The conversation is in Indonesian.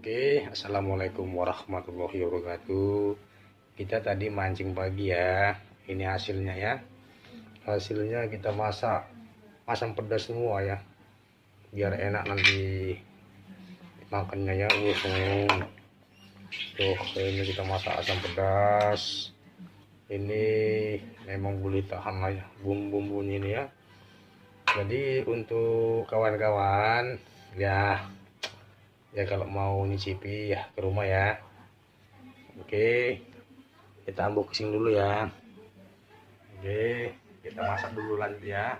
Oke, assalamualaikum warahmatullahi wabarakatuh. Kita tadi mancing pagi ya. Ini hasilnya ya. Hasilnya kita masak asam pedas semua ya, biar enak nanti makannya ya. Tuh, ini kita masak asam pedas. Ini memang boleh tahan lah ya bumbu-bumbunya ini ya. Jadi untuk kawan-kawan ya kalau mau nyicipi ya ke rumah ya. Oke, kita unboxing dulu ya. Oke, kita masak dulu lanjut ya.